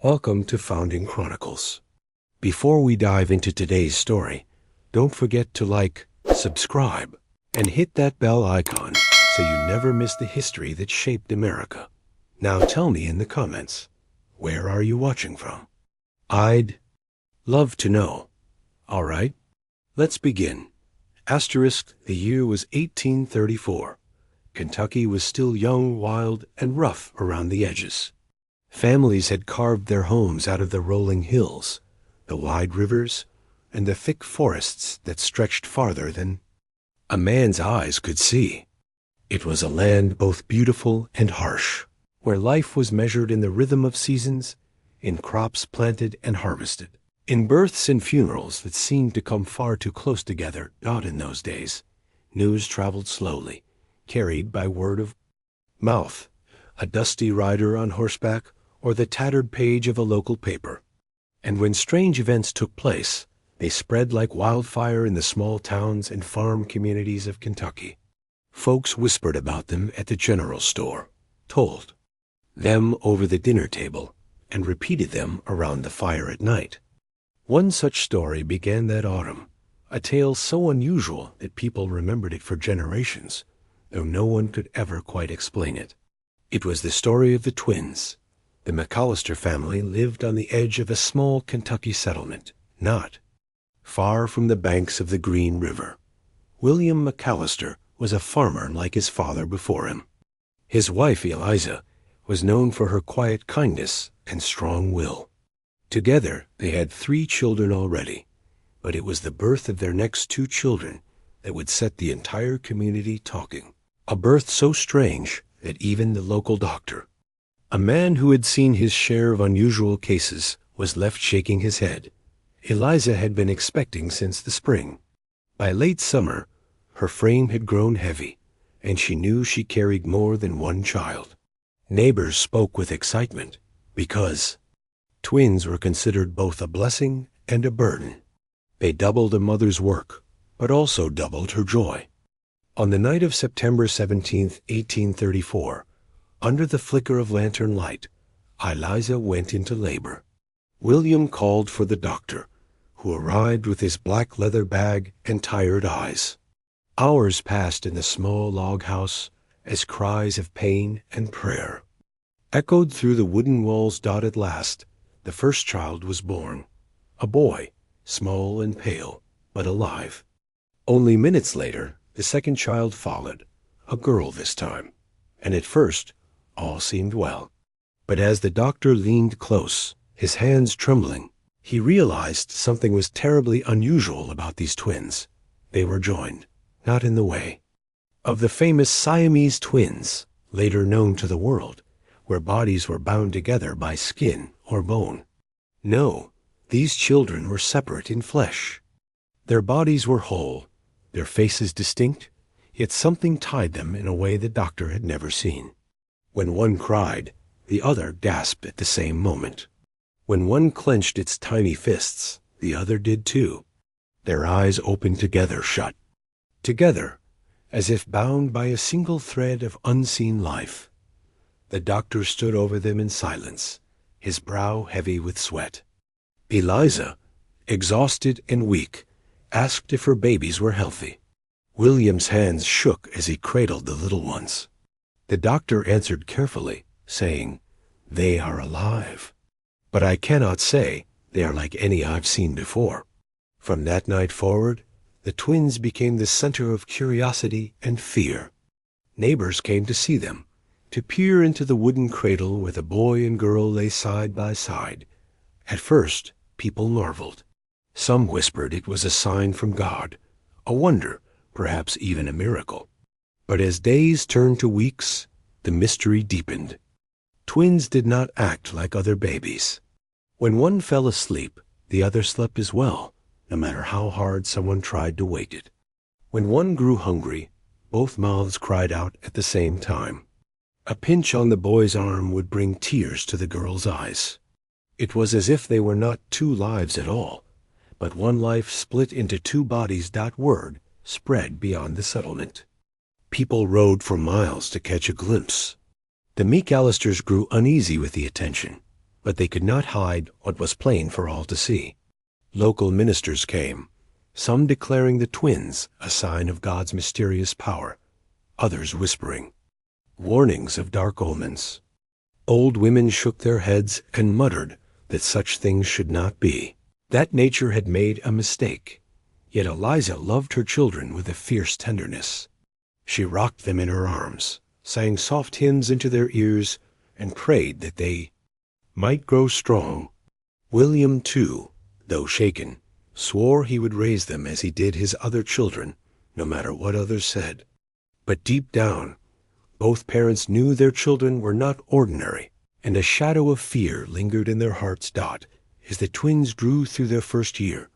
Welcome to Founding Chronicles. Before we dive into today's story, don't forget to like, subscribe, and hit that bell icon so you never miss the history that shaped America. Now tell me in the comments, where are you watching from? I'd love to know. All right, let's begin. Asterisk, the year was 1834. Kentucky was still young, wild, and rough around the edges. Families had carved their homes out of the rolling hills, the wide rivers, and the thick forests that stretched farther than a man's eyes could see. It was a land both beautiful and harsh, where life was measured in the rhythm of seasons, in crops planted and harvested, in births and funerals that seemed to come far too close together. Not in those days. News traveled slowly, carried by word of mouth, a dusty rider on horseback, or the tattered page of a local paper. And when strange events took place, they spread like wildfire in the small towns and farm communities of Kentucky. Folks whispered about them at the general store, told them over the dinner table, and repeated them around the fire at night. One such story began that autumn, a tale so unusual that people remembered it for generations, though no one could ever quite explain it. It was the story of the twins. The McAllister family lived on the edge of a small Kentucky settlement, not far from the banks of the Green River. William McAllister was a farmer like his father before him. His wife, Eliza, was known for her quiet kindness and strong will. Together, they had 3 children already, but it was the birth of their next 2 children that would set the entire community talking. A birth so strange that even the local doctor, a man who had seen his share of unusual cases, was left shaking his head. Eliza had been expecting since the spring. By late summer, her frame had grown heavy, and she knew she carried more than one child. Neighbors spoke with excitement, because twins were considered both a blessing and a burden. They doubled a mother's work, but also doubled her joy. On the night of September 17, 1834, under the flicker of lantern light, Eliza went into labor. William called for the doctor, who arrived with his black leather bag and tired eyes. Hours passed in the small log house as cries of pain and prayer echoed through the wooden walls. At last, the first child was born, a boy, small and pale, but alive. Only minutes later, the second child followed, a girl this time, and at first, all seemed well. But as the doctor leaned close, his hands trembling, he realized something was terribly unusual about these twins. They were joined, not in the way of the famous Siamese twins, later known to the world, where bodies were bound together by skin or bone. No, these children were separate in flesh. Their bodies were whole, their faces distinct, yet something tied them in a way the doctor had never seen. When one cried, the other gasped at the same moment. When one clenched its tiny fists, the other did too. Their eyes opened together, shut. Together, as if bound by a single thread of unseen life. The doctor stood over them in silence, his brow heavy with sweat. Eliza, exhausted and weak, asked if her babies were healthy. William's hands shook as he cradled the little ones. The doctor answered carefully, saying, "They are alive. But I cannot say they are like any I've seen before." From that night forward, the twins became the center of curiosity and fear. Neighbors came to see them, to peer into the wooden cradle where the boy and girl lay side by side. At first, people marveled. Some whispered it was a sign from God, a wonder, perhaps even a miracle. But as days turned to weeks, the mystery deepened. Twins did not act like other babies. When one fell asleep, the other slept as well, no matter how hard someone tried to wake it. When one grew hungry, both mouths cried out at the same time. A pinch on the boy's arm would bring tears to the girl's eyes. It was as if they were not 2 lives at all, but one life split into 2 bodies. Word spread beyond the settlement. People rode for miles to catch a glimpse. The McAllisters grew uneasy with the attention. but they could not hide what was plain for all to see. Local ministers came, some declaring the twins a sign of God's mysterious power, others whispering warnings of dark omens. Old women shook their heads and muttered that such things should not be, that nature had made a mistake. Yet Eliza loved her children with a fierce tenderness. She rocked them in her arms, sang soft hymns into their ears, and prayed that they might grow strong. William, too, though shaken, swore he would raise them as he did his other children, no matter what others said. But deep down, both parents knew their children were not ordinary, and a shadow of fear lingered in their hearts. As the twins grew through their first year,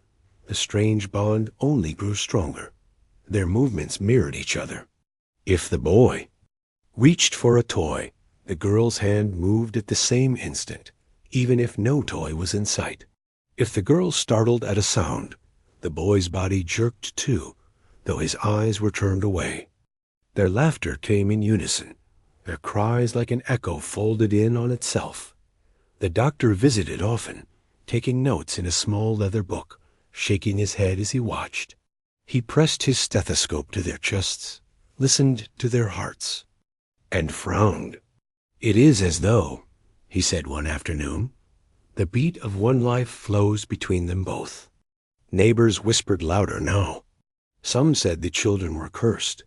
the strange bond only grew stronger. Their movements mirrored each other. If the boy reached for a toy, the girl's hand moved at the same instant, even if no toy was in sight. If the girl startled at a sound, the boy's body jerked too, though his eyes were turned away. Their laughter came in unison, their cries like an echo folded in on itself. The doctor visited often, taking notes in a small leather book, shaking his head as he watched. He pressed his stethoscope to their chests, listened to their hearts, and frowned. "It is as though," he said one afternoon, "the beat of one life flows between them both." Neighbors whispered louder now. Some said the children were cursed.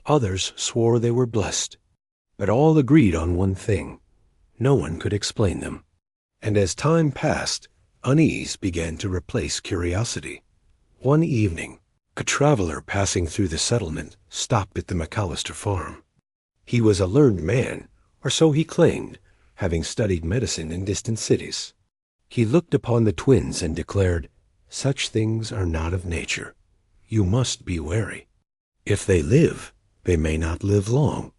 Others swore they were blessed. But all agreed on one thing: no one could explain them. And as time passed, unease began to replace curiosity. One evening, a traveler passing through the settlement stopped at the McAllister farm. He was a learned man, or so he claimed, having studied medicine in distant cities. He looked upon the twins and declared, "Such things are not of nature. You must be wary. If they live, they may not live long."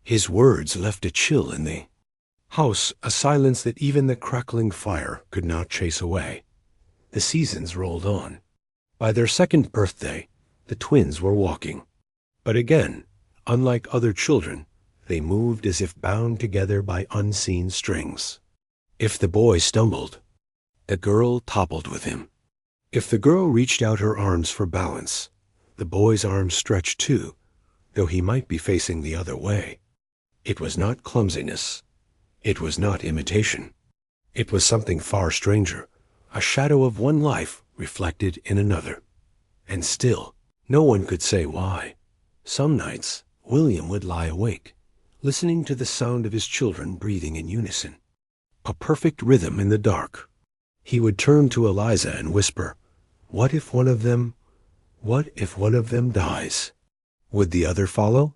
His words left a chill in the house, a silence that even the crackling fire could not chase away. The seasons rolled on. By their second birthday, the twins were walking. But again, unlike other children, they moved as if bound together by unseen strings. If the boy stumbled, the girl toppled with him. If the girl reached out her arms for balance, the boy's arms stretched too, though he might be facing the other way. It was not clumsiness. It was not imitation. It was something far stranger, a shadow of one life reflected in another. And still, no one could say why. Some nights, William would lie awake, listening to the sound of his children breathing in unison, a perfect rhythm in the dark. He would turn to Eliza and whisper, what if one of them dies? Would the other follow?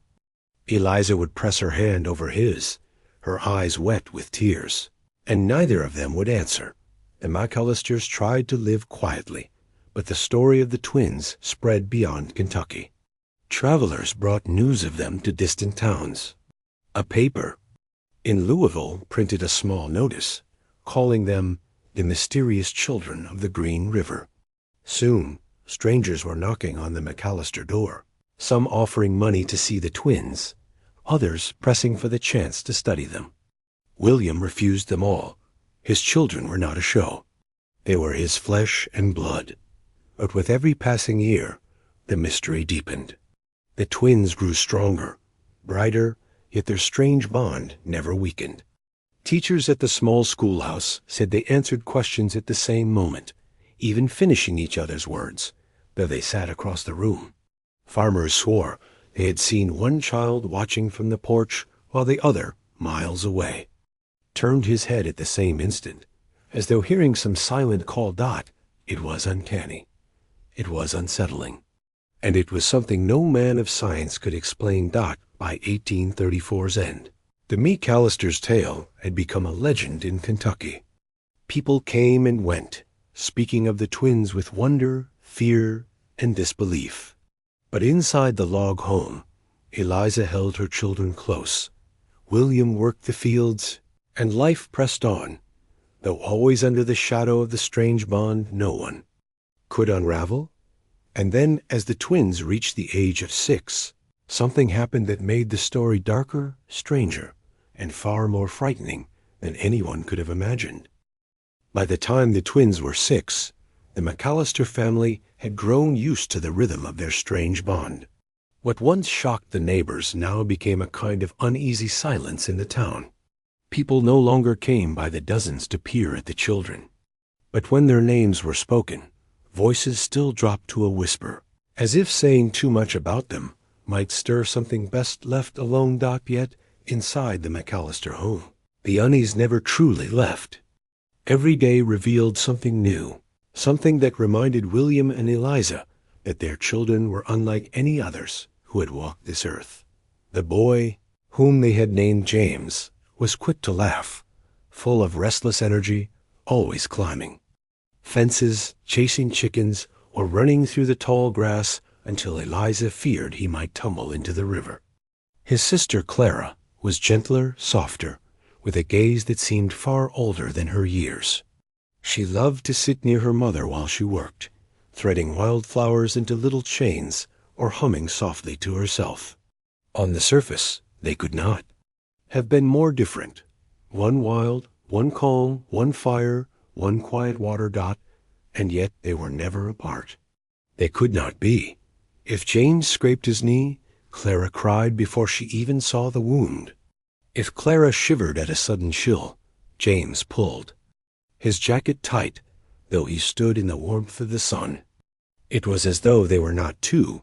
Eliza would press her hand over his, her eyes wet with tears, and neither of them would answer. The McAllisters tried to live quietly, but the story of the twins spread beyond Kentucky. Travelers brought news of them to distant towns. A paper in Louisville printed a small notice, calling them the mysterious children of the Green River. Soon, strangers were knocking on the McAllister door, some offering money to see the twins, others pressing for the chance to study them. William refused them all. His children were not a show. They were his flesh and blood. But with every passing year, the mystery deepened. The twins grew stronger, brighter, yet their strange bond never weakened. Teachers at the small schoolhouse said they answered questions at the same moment, even finishing each other's words, though they sat across the room. Farmers swore they had seen one child watching from the porch while the other, miles away, turned his head at the same instant, as though hearing some silent call. It was uncanny. It was unsettling. And it was something no man of science could explain. By 1834's end, the McAllister's tale had become a legend in Kentucky. People came and went, speaking of the twins with wonder, fear, and disbelief. But inside the log home, Eliza held her children close. William worked the fields, and life pressed on, though always under the shadow of the strange bond no one could unravel. And then, as the twins reached the age of 6, something happened that made the story darker, stranger, and far more frightening than anyone could have imagined. By the time the twins were 6, the McAllister family had grown used to the rhythm of their strange bond. What once shocked the neighbors now became a kind of uneasy silence in the town. People no longer came by the dozens to peer at the children. But when their names were spoken, voices still dropped to a whisper, as if saying too much about them might stir something best left alone. Yet, inside the McAllister home, the unease never truly left. Every day revealed something new, something that reminded William and Eliza that their children were unlike any others who had walked this earth. The boy, whom they had named James, was quick to laugh, full of restless energy, always climbing fences, chasing chickens, or running through the tall grass until Eliza feared he might tumble into the river. His sister Clara was gentler, softer, with a gaze that seemed far older than her years. She loved to sit near her mother while she worked, threading wildflowers into little chains or humming softly to herself. On the surface, they could not have been more different. One wild, one calm, one fire, one quiet water. And yet they were never apart. They could not be. If James scraped his knee, Clara cried before she even saw the wound. If Clara shivered at a sudden chill, James pulled his jacket tight, though he stood in the warmth of the sun. It was as though they were not two,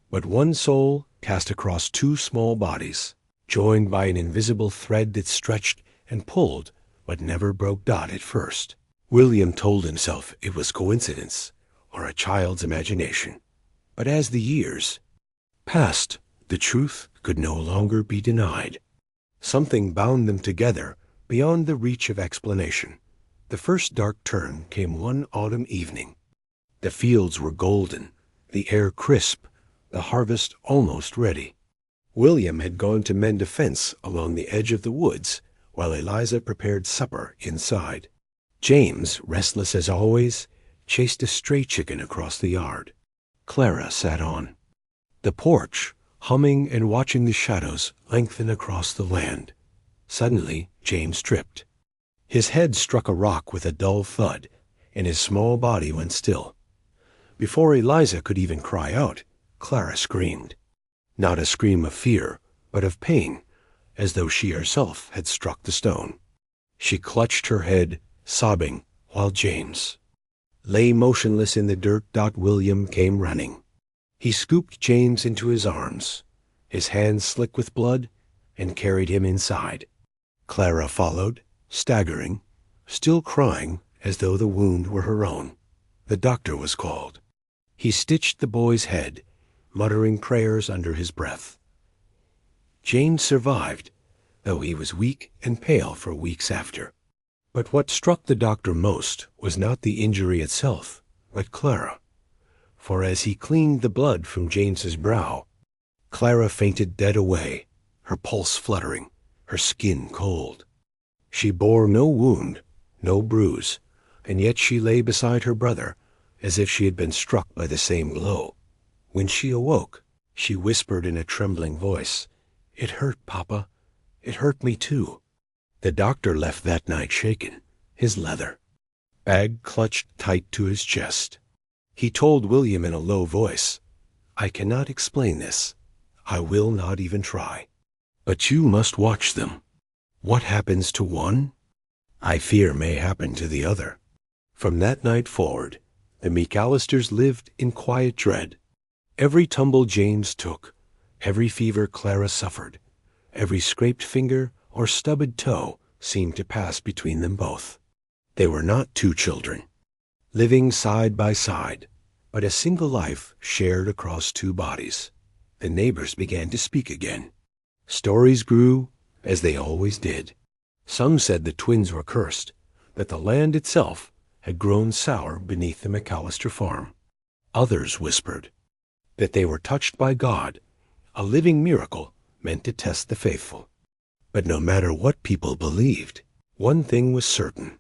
but one soul cast across two small bodies, joined by an invisible thread that stretched and pulled but never broke. At first, William told himself it was coincidence or a child's imagination. But as the years passed, the truth could no longer be denied. Something bound them together beyond the reach of explanation. The first dark turn came one autumn evening. The fields were golden, the air crisp, the harvest almost ready. William had gone to mend a fence along the edge of the woods, while Eliza prepared supper inside. James, restless as always, chased a stray chicken across the yard. Clara sat on the porch, humming and watching the shadows lengthen across the land. Suddenly, James tripped. His head struck a rock with a dull thud, and his small body went still. Before Eliza could even cry out, Clara screamed. Not a scream of fear, but of pain, as though she herself had struck the stone. She clutched her head, sobbing, while James lay motionless in the dirt. William came running. He scooped James into his arms, his hands slick with blood, and carried him inside. Clara followed, staggering, still crying as though the wound were her own. The doctor was called. He stitched the boy's head, muttering prayers under his breath. James survived, though he was weak and pale for weeks after. But what struck the doctor most was not the injury itself, but Clara. For as he cleaned the blood from James's brow, Clara fainted dead away, her pulse fluttering, her skin cold. She bore no wound, no bruise, and yet she lay beside her brother as if she had been struck by the same blow. When she awoke, she whispered in a trembling voice, "It hurt, Papa. It hurt me too." The doctor left that night shaken, his leather bag clutched tight to his chest. He told William in a low voice, "I cannot explain this. I will not even try. But you must watch them. What happens to one, I fear may happen to the other." From that night forward, the McAllisters lived in quiet dread. Every tumble James took, every fever Clara suffered, every scraped finger or stubbed toe seemed to pass between them both. They were not two children, living side by side, but a single life shared across two bodies. The neighbors began to speak again. Stories grew, as they always did. Some said the twins were cursed, that the land itself had grown sour beneath the McAllister farm. Others whispered that they were touched by God, a living miracle meant to test the faithful. But no matter what people believed, one thing was certain: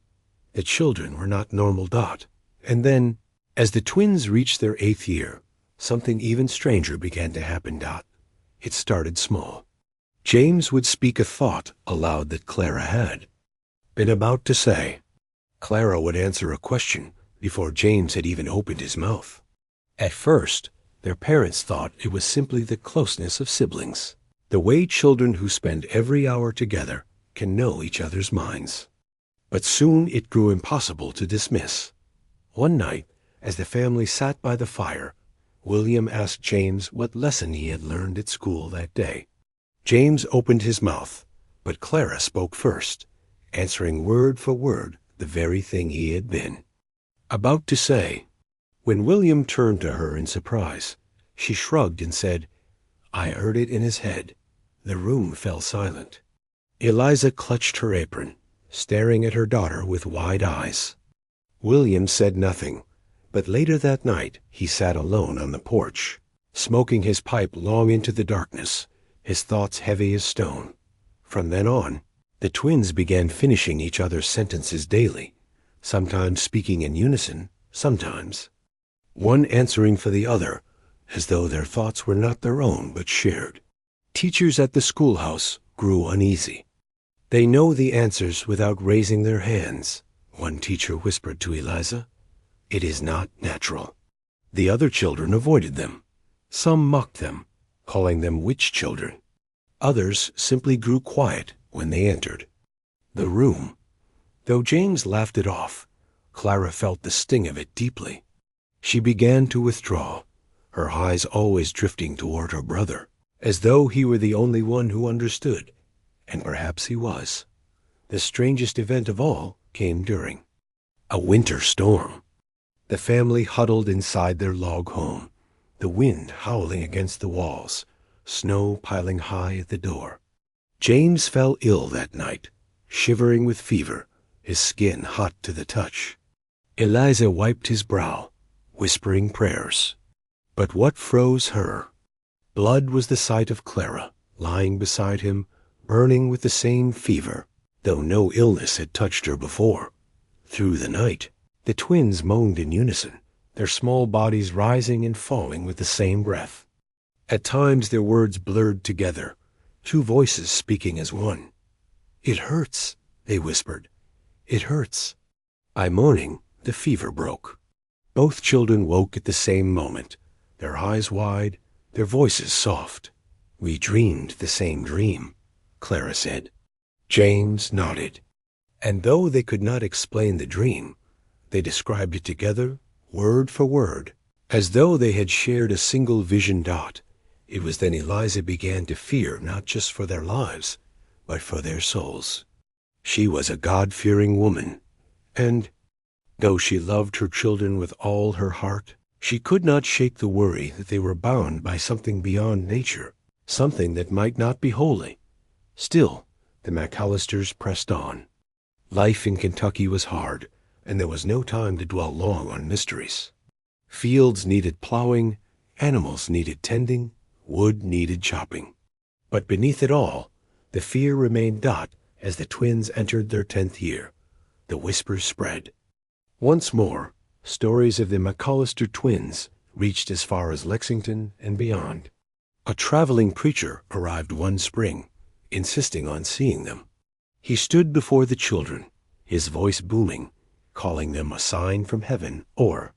the children were not normal. And then, as the twins reached their 8th year, something even stranger began to happen. It started small. James would speak a thought aloud that Clara had. been about to say. Clara would answer a question before James had even opened his mouth. At first, their parents thought it was simply the closeness of siblings, the way children who spend every hour together can know each other's minds. But soon it grew impossible to dismiss. One night, as the family sat by the fire, William asked James what lesson he had learned at school that day. James opened his mouth, but Clara spoke first, answering word for word the very thing he had been about to say. When William turned to her in surprise, she shrugged and said, "I heard it in his head." The room fell silent. Eliza clutched her apron, staring at her daughter with wide eyes. William said nothing, but later that night he sat alone on the porch, smoking his pipe long into the darkness, his thoughts heavy as stone. From then on, the twins began finishing each other's sentences daily, sometimes speaking in unison, sometimes one answering for the other, as though their thoughts were not their own but shared. Teachers at the schoolhouse grew uneasy. "They know the answers without raising their hands," one teacher whispered to Eliza. "It is not natural." The other children avoided them. Some mocked them, calling them witch children. Others simply grew quiet when they entered the room. Though James laughed it off, Clara felt the sting of it deeply. She began to withdraw, her eyes always drifting toward her brother, as though he were the only one who understood, and perhaps he was. The strangest event of all came during a winter storm. The family huddled inside their log home, the wind howling against the walls, snow piling high at the door. James fell ill that night, shivering with fever, his skin hot to the touch. Eliza wiped his brow, whispering prayers. But what froze her? Blood was the sight of Clara, lying beside him, burning with the same fever, though no illness had touched her before. Through the night, the twins moaned in unison, their small bodies rising and falling with the same breath. At times their words blurred together, two voices speaking as one. "It hurts," they whispered. "It hurts." By morning, the fever broke. Both children woke at the same moment, their eyes wide, their voices soft. "We dreamed the same dream," Clara said. James nodded. And though they could not explain the dream, they described it together, word for word, as though they had shared a single vision dot. It was then Eliza began to fear not just for their lives, but for their souls. She was a God-fearing woman, and though she loved her children with all her heart, she could not shake the worry that they were bound by something beyond nature, something that might not be holy. Still, the McAllisters pressed on. Life in Kentucky was hard, and there was no time to dwell long on mysteries. Fields needed plowing, animals needed tending, wood needed chopping. But beneath it all, the fear remained Dot as the twins entered their 10th year. The whispers spread. Once more, stories of the McAllister twins reached as far as Lexington and beyond. A traveling preacher arrived one spring, insisting on seeing them. He stood before the children, his voice booming, calling them a sign from heaven or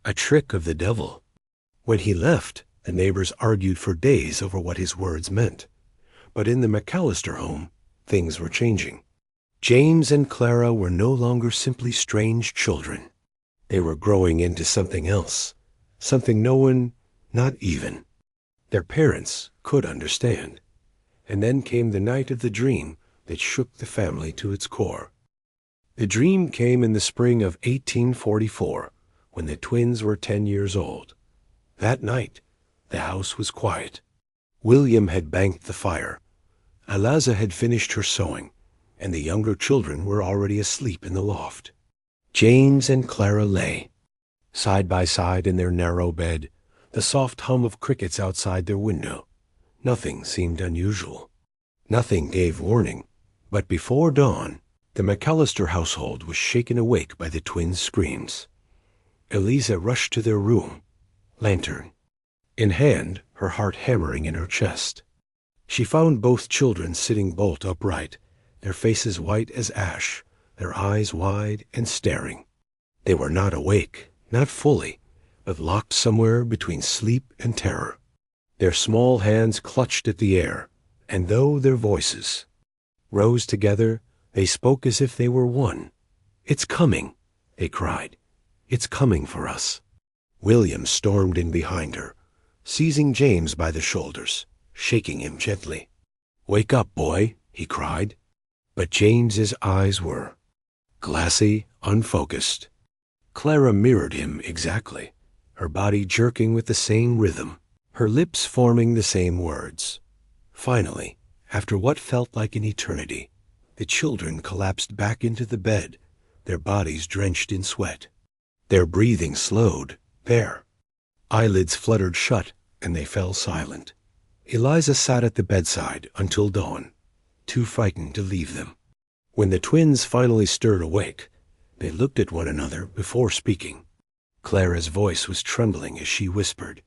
a trick of the devil. When he left, the neighbors argued for days over what his words meant. But in the McAllister home, things were changing. James and Clara were no longer simply strange children. They were growing into something else, something no one, not even their parents, could understand. And then came the night of the dream that shook the family to its core. The dream came in the spring of 1844, when the twins were 10 years old. That night, the house was quiet. William had banked the fire. Eliza had finished her sewing, and the younger children were already asleep in the loft. James and Clara lay, side by side in their narrow bed, the soft hum of crickets outside their window. Nothing seemed unusual. Nothing gave warning. But before dawn, the McAllister household was shaken awake by the twins' screams. Eliza rushed to their room, lantern in hand, her heart hammering in her chest. She found both children sitting bolt upright, their faces white as ash, their eyes wide and staring. They were not awake, not fully, but locked somewhere between sleep and terror. Their small hands clutched at the air, and though their voices rose together, they spoke as if they were one. "It's coming," they cried. "It's coming for us." William stormed in behind her, seizing James by the shoulders, shaking him gently. "Wake up, boy," he cried. But James's eyes were glassy, unfocused. Clara mirrored him exactly, her body jerking with the same rhythm, her lips forming the same words. Finally, after what felt like an eternity, the children collapsed back into the bed, their bodies drenched in sweat. Their breathing slowed, their eyelids fluttered shut, and they fell silent. Eliza sat at the bedside until dawn, too frightened to leave them. When the twins finally stirred awake, they looked at one another before speaking. Clara's voice was trembling as she whispered,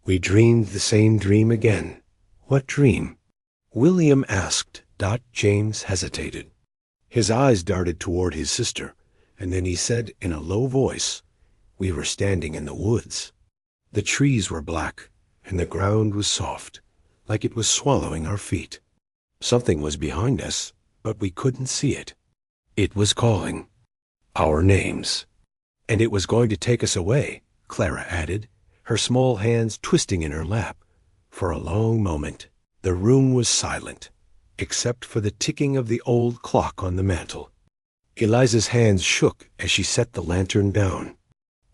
"We dreamed the same dream again." "What dream?" William asked. James hesitated. His eyes darted toward his sister, and then he said in a low voice, "We were standing in the woods. The trees were black, and the ground was soft, like it was swallowing our feet. Something was behind us, but we couldn't see it. It was calling our names. And it was going to take us away," Clara added, her small hands twisting in her lap. For a long moment, the room was silent, except for the ticking of the old clock on the mantel. Eliza's hands shook as she set the lantern down.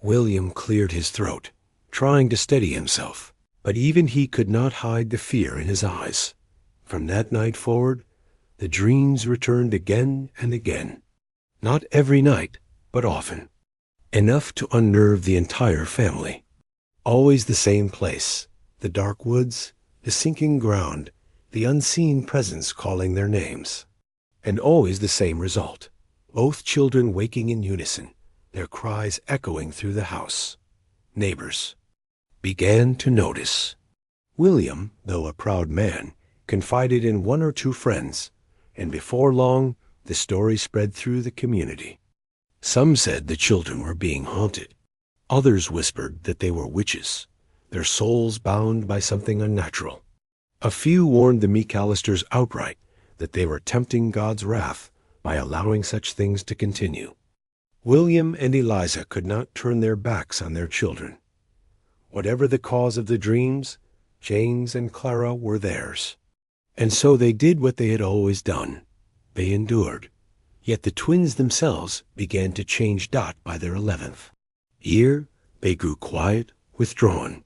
William cleared his throat, trying to steady himself, but even he could not hide the fear in his eyes. From that night forward, the dreams returned again and again. Not every night, but often. Enough to unnerve the entire family. Always the same place, the dark woods, the sinking ground, the unseen presence calling their names. And always the same result, both children waking in unison, their cries echoing through the house. Neighbors began to notice. William, though a proud man, confided in one or two friends, and before long the story spread through the community. Some said the children were being haunted. Others whispered that they were witches, their souls bound by something unnatural. A few warned the McAllisters outright that they were tempting God's wrath by allowing such things to continue. William and Eliza could not turn their backs on their children. Whatever the cause of the dreams, James and Clara were theirs. And so they did what they had always done. They endured. Yet the twins themselves began to change by their 11th year. They grew quiet, withdrawn.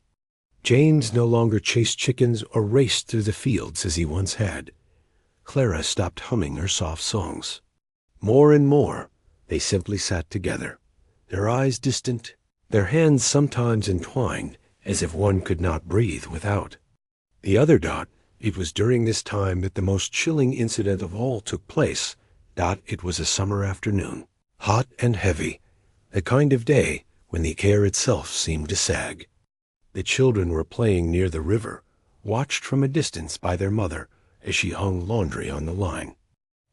James no longer chased chickens or raced through the fields as he once had. Clara stopped humming her soft songs. More and more, they simply sat together, their eyes distant, their hands sometimes entwined, as if one could not breathe without. The other it was during this time that the most chilling incident of all took place. It was a summer afternoon, hot and heavy, the kind of day when the air itself seemed to sag. The children were playing near the river, watched from a distance by their mother as she hung laundry on the line.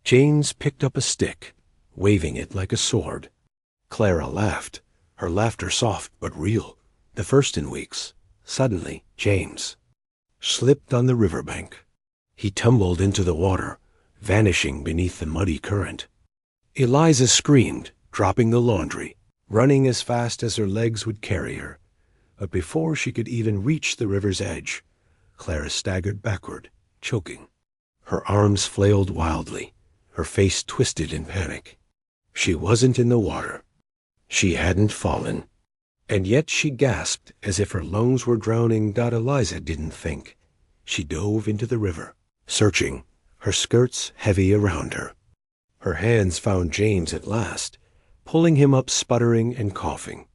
James picked up a stick, waving it like a sword. Clara laughed, her laughter soft but real, the first in weeks. Suddenly, James slipped on the riverbank. He tumbled into the water, vanishing beneath the muddy current. Eliza screamed, dropping the laundry, running as fast as her legs would carry her. But before she could even reach the river's edge, Clara staggered backward, choking. Her arms flailed wildly, her face twisted in panic. She wasn't in the water. She hadn't fallen. And yet she gasped as if her lungs were drowning. Eliza didn't think. She dove into the river, searching, her skirts heavy around her. Her hands found James at last, pulling him up sputtering and coughing.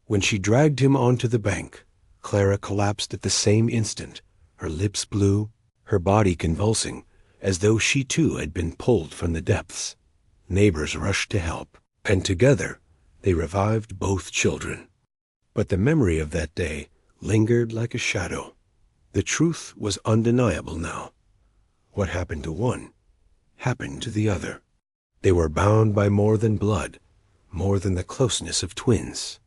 When she dragged him onto the bank, Clara collapsed at the same instant, her lips blue, her body convulsing, as though she too had been pulled from the depths. Neighbors rushed to help, and together they revived both children. But the memory of that day lingered like a shadow. The truth was undeniable now. What happened to one happened to the other. They were bound by more than blood, more than the closeness of twins.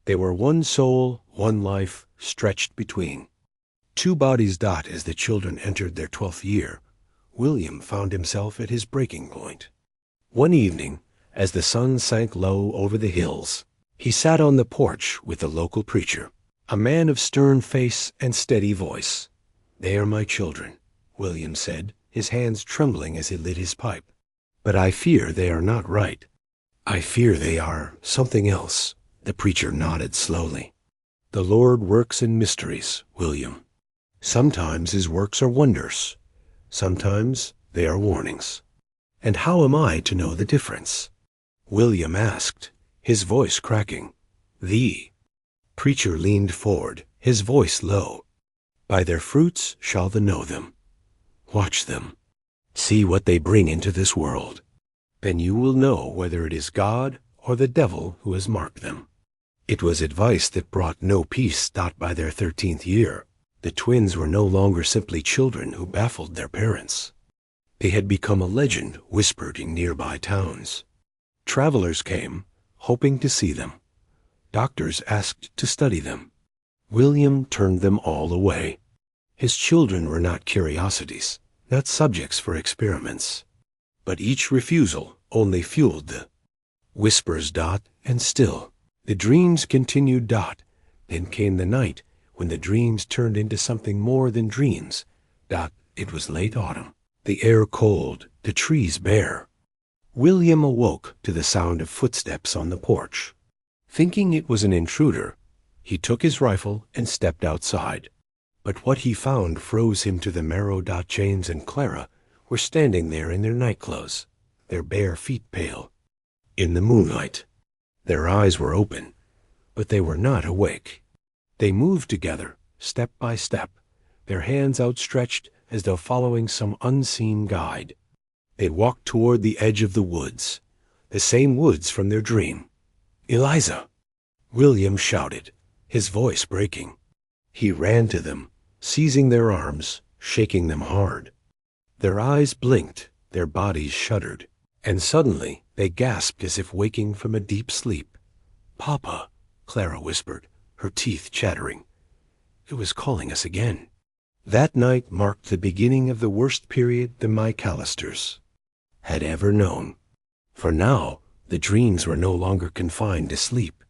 They were one soul, one life, stretched between. Two bodies. As the children entered their 12th year, William found himself at his breaking point. One evening, as the sun sank low over the hills, he sat on the porch with the local preacher, a man of stern face and steady voice. "They are my children," William said, his hands trembling as he lit his pipe. "But I fear they are not right. I fear they are something else." The preacher nodded slowly. "The Lord works in mysteries, William. Sometimes his works are wonders. Sometimes they are warnings. And how am I to know the difference?" William asked, his voice cracking. The preacher leaned forward, his voice low. "By their fruits shall thou know them. Watch them. See what they bring into this world. Then you will know whether it is God or the devil who has marked them." It was advice that brought no peace. By their 13th year, the twins were no longer simply children who baffled their parents. They had become a legend whispered in nearby towns. Travelers came, hoping to see them. Doctors asked to study them. William turned them all away. His children were not curiosities, not subjects for experiments. But each refusal only fueled the whispers. And still, the dreams continued. Then came the night when the dreams turned into something more than dreams. It was late autumn, the air cold, the trees bare. William awoke to the sound of footsteps on the porch. Thinking it was an intruder, he took his rifle and stepped outside. But what he found froze him to the marrow. James and Clara were standing there in their nightclothes, their bare feet pale. In the moonlight, their eyes were open, but they were not awake. They moved together, step by step, their hands outstretched as though following some unseen guide. They walked toward the edge of the woods, the same woods from their dream. "Eliza!" William shouted, his voice breaking. He ran to them, seizing their arms, shaking them hard. Their eyes blinked, their bodies shuddered, and suddenly they gasped as if waking from a deep sleep. "Papa," Clara whispered, her teeth chattering. It was calling us again. That night marked the beginning of the worst period the McAllisters had ever known. For now, the dreams were no longer confined to sleep.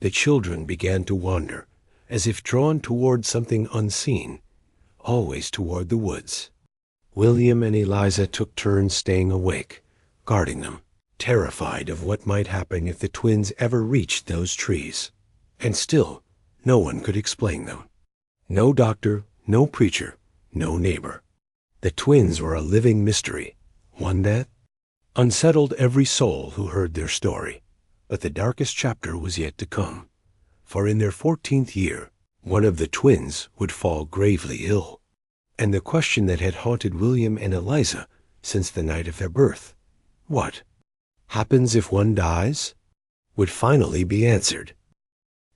The children began to wander, as if drawn toward something unseen, always toward the woods. William and Eliza took turns staying awake, guarding them, terrified of what might happen if the twins ever reached those trees. And still, no one could explain them. No doctor, no preacher, no neighbor. The twins were a living mystery, one that unsettled every soul who heard their story. But the darkest chapter was yet to come, for in their 14th year, one of the twins would fall gravely ill. And the question that had haunted William and Eliza since the night of their birth, what happens if one dies, would finally be answered.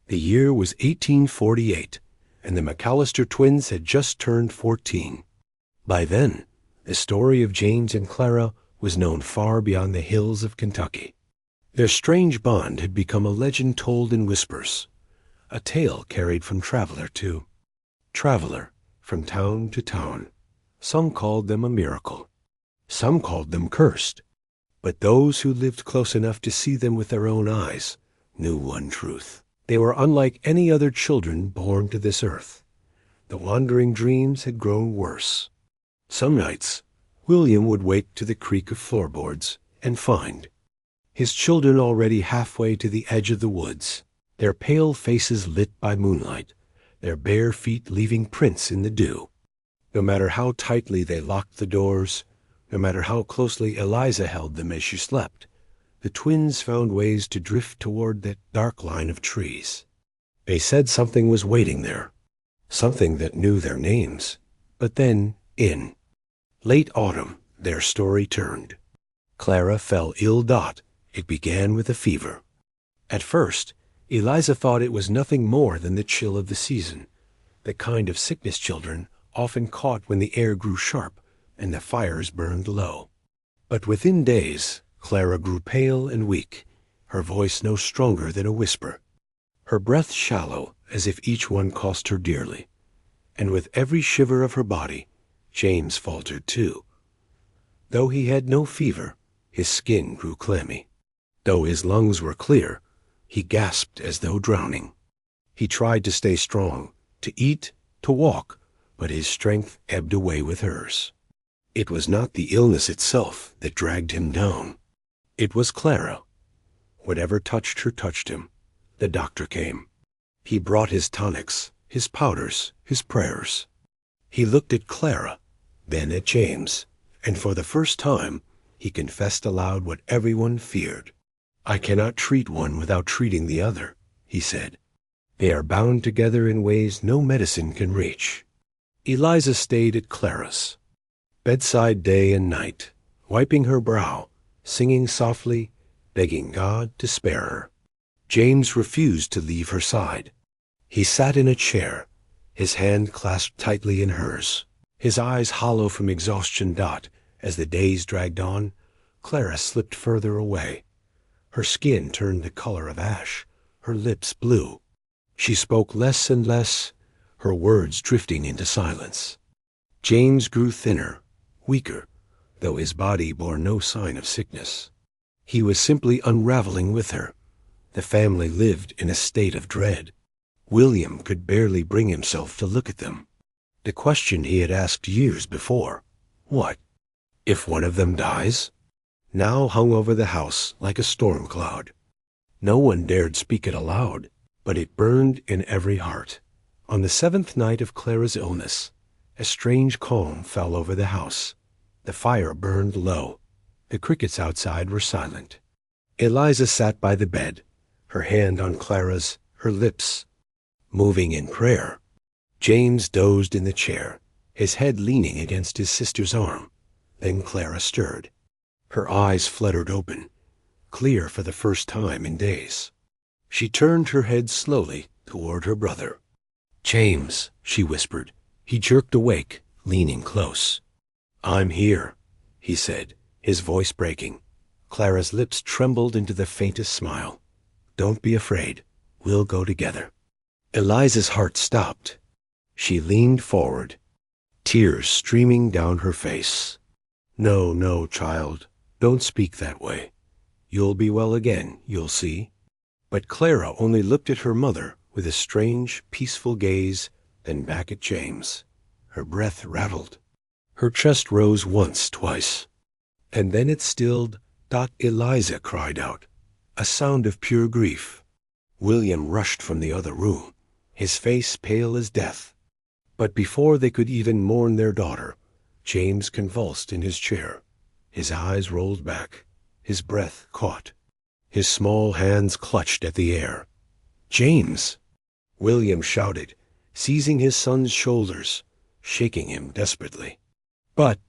The year was 1848, and the McAllister twins had just turned 14. By then, the story of James and Clara was known far beyond the hills of Kentucky. Their strange bond had become a legend told in whispers, a tale carried from traveler to traveler, from town to town. Some called them a miracle. Some called them cursed. But those who lived close enough to see them with their own eyes knew one truth. They were unlike any other children born to this earth. The wandering dreams had grown worse. Some nights, William would wake to the creak of floorboards and find his children already halfway to the edge of the woods, their pale faces lit by moonlight, their bare feet leaving prints in the dew. No matter how tightly they locked the doors, no matter how closely Eliza held them as she slept, the twins found ways to drift toward that dark line of trees. They said something was waiting there, something that knew their names. But then, in late autumn, their story turned. Clara fell ill. It began with a fever. At first, Eliza thought it was nothing more than the chill of the season, the kind of sickness children often caught when the air grew sharp and the fires burned low. But within days, Clara grew pale and weak, her voice no stronger than a whisper, her breath shallow as if each one cost her dearly. And with every shiver of her body, James faltered too. Though he had no fever, his skin grew clammy. Though his lungs were clear, he gasped as though drowning. He tried to stay strong, to eat, to walk, but his strength ebbed away with hers. It was not the illness itself that dragged him down. It was Clara. Whatever touched her touched him. The doctor came. He brought his tonics, his powders, his prayers. He looked at Clara, then at James, and for the first time he confessed aloud what everyone feared. "I cannot treat one without treating the other," he said. "They are bound together in ways no medicine can reach." Eliza stayed at Clara's bedside day and night, wiping her brow, singing softly, begging God to spare her. James refused to leave her side. He sat in a chair, his hand clasped tightly in hers, his eyes hollow from exhaustion. As the days dragged on, Clara slipped further away. Her skin turned the color of ash, her lips blue. She spoke less and less, her words drifting into silence. James grew thinner, weaker, though his body bore no sign of sickness. He was simply unraveling with her. The family lived in a state of dread. William could barely bring himself to look at them. The question he had asked years before, what if one of them dies, now hung over the house like a storm cloud. No one dared speak it aloud, but it burned in every heart. On the 7th night of Clara's illness, a strange calm fell over the house. The fire burned low. The crickets outside were silent. Eliza sat by the bed, her hand on Clara's, her lips moving in prayer. James dozed in the chair, his head leaning against his sister's arm. Then Clara stirred. Her eyes fluttered open, clear for the first time in days. She turned her head slowly toward her brother. "James," she whispered. He jerked awake, leaning close. "I'm here," he said, his voice breaking. Clara's lips trembled into the faintest smile. "Don't be afraid. We'll go together." Eliza's heart stopped. She leaned forward, tears streaming down her face. "No, no, child. Don't speak that way. You'll be well again, you'll see." But Clara only looked at her mother with a strange, peaceful gaze, then back at James. Her breath rattled. Her chest rose once, twice. And then it stilled. Eliza cried out, a sound of pure grief. William rushed from the other room, his face pale as death. But before they could even mourn their daughter, James convulsed in his chair. His eyes rolled back, his breath caught. His small hands clutched at the air. "James!" William shouted, seizing his son's shoulders, shaking him desperately. But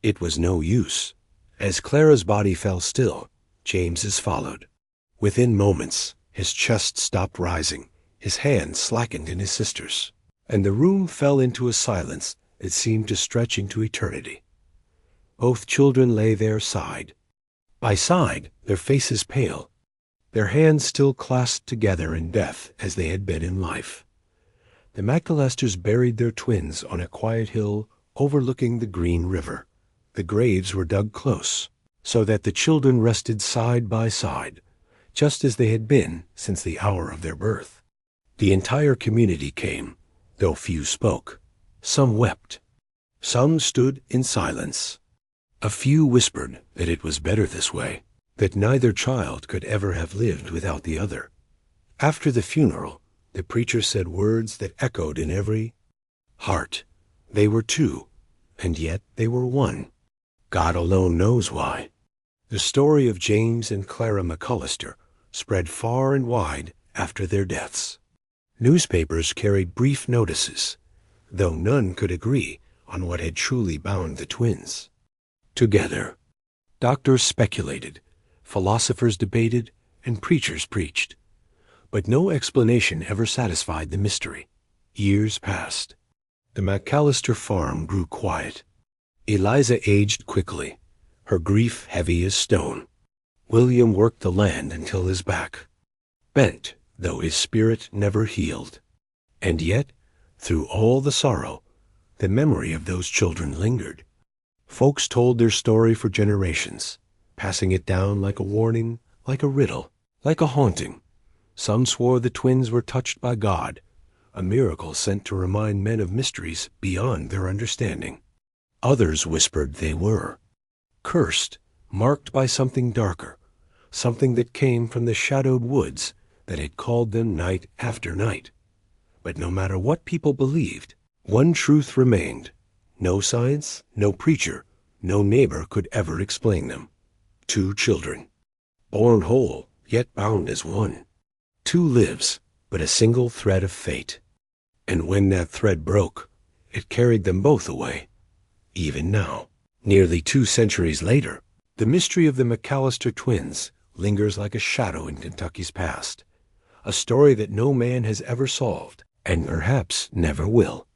it was no use. As Clara's body fell still, James's followed. Within moments, his chest stopped rising, his hand slackened in his sister's, and the room fell into a silence that seemed to stretch into eternity. Both children lay there side by side, their faces pale, their hands still clasped together in death as they had been in life. The McAllisters buried their twins on a quiet hill overlooking the Green River. The graves were dug close, so that the children rested side by side, just as they had been since the hour of their birth. The entire community came, though few spoke. Some wept. Some stood in silence. A few whispered that it was better this way, that neither child could ever have lived without the other. After the funeral, the preacher said words that echoed in every heart. They were two, and yet they were one. God alone knows why. The story of James and Clara McAllister spread far and wide after their deaths. Newspapers carried brief notices, though none could agree on what had truly bound the twins together. Doctors speculated, philosophers debated, and preachers preached. But no explanation ever satisfied the mystery. Years passed. The McAllister farm grew quiet. Eliza aged quickly, her grief heavy as stone. William worked the land until his back bent, though his spirit never healed. And yet, through all the sorrow, the memory of those children lingered. Folks told their story for generations, passing it down like a warning, like a riddle, like a haunting. Some swore the twins were touched by God, a miracle sent to remind men of mysteries beyond their understanding. Others whispered they were cursed, marked by something darker, something that came from the shadowed woods that had called them night after night. But no matter what people believed, one truth remained. No science, no preacher, no neighbor could ever explain them. Two children, born whole, yet bound as one. Two lives, but a single thread of fate. And when that thread broke, it carried them both away. Even now, nearly 2 centuries later, the mystery of the McAllister twins lingers like a shadow in Kentucky's past, a story that no man has ever solved, and perhaps never will.